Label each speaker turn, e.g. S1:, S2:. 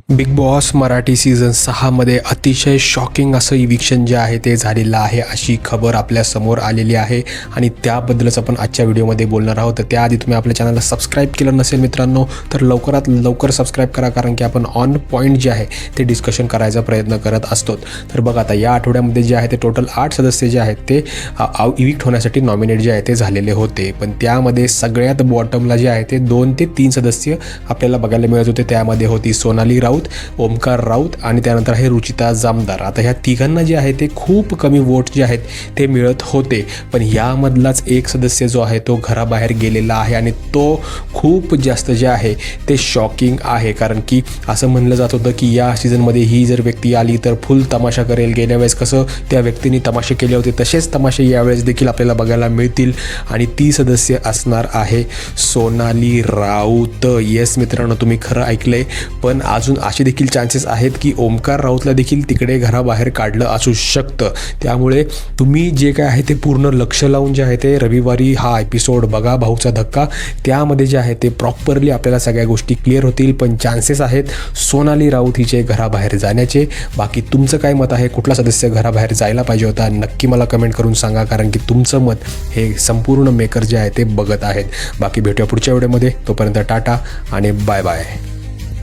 S1: Big boss Marathi season 6मध्ये अतिशय shocking असं eviction जे आहे ते झालेलं आहे अशी खबर आपल्यासमोर आलेली आहे आणि त्याबद्दलच आपण आजच्या व्हिडिओमध्ये बोलणार आहोत. तर त्याआधी तुम्ही आपल्या चॅनलला सबस्क्राईब केलं नसेल मित्रांनो तर लवकरात लवकर सबस्क्राईब करा, कारण की आपण ऑन पॉईंट जे आहे ते डिस्कशन करायचा प्रयत्न करत असतो. तर बघा आता या आठवड्यामध्ये जे आहे ते टोटल 8 सदस्य जे आहेत ते इविक्ट होण्यासाठी नॉमिनेट जे आहे ते झालेले होते. पण त्यामध्ये सगळ्यात बॉटमला जे आहे ते 2 ते 3 सदस्य आपल्याला बघायला मिळत होते. त्यामध्ये होती सोनाली राऊत, ओमकार राऊत आणि त्यानंतर आहे रुचिता जामदार. आता ह्या तिघांना जे आहे ते खूप कमी वोट जे आहेत ते मिळत होते. पण यामधलाच एक सदस्य जो आहे तो घराबाहेर गेलेला आहे आणि तो खूप जास्त जे आहे ते शॉकिंग आहे. कारण की असं म्हणलं जात होतं की या सीझनमध्ये ही जर व्यक्ती आली तर फुल तमाशा करेल. गेल्या वेळेस कसं त्या व्यक्तीने तमाशे केले होते तसेच तमाशे यावेळेस देखील आपल्याला बघायला मिळतील आणि ती सदस्य असणार आहे सोनाली राऊत. येस मित्रांनो, तुम्ही खरं ऐकलंय. पण अजून असे देखील चान्सेस आहेत की ओमकार राऊतला देखील तिकडे घराबाहेर काढलं असू शकतं. त्यामुळे तुम्ही जे काय आहे ते पूर्ण लक्ष लावून जे आहे ते रविवारी हा एपिसोड बघा, भाऊचा धक्का. त्यामध्ये जे आहे ते प्रॉपरली आपल्याला सगळ्या गोष्टी क्लिअर होतील. पण चान्सेस आहेत सोनाली राऊत हिचे घराबाहेर जाण्याचे. बाकी तुमचं काय मत आहे, कुठला सदस्य घराबाहेर जायला पाहिजे होता, नक्की मला कमेंट करून सांगा, कारण की तुमचं मत हे संपूर्ण मेकर जे आहे ते बघत आहेत. बाकी भेटूया पुढच्या व्हिडिओमध्ये. तोपर्यंत टाटा आणि बाय बाय.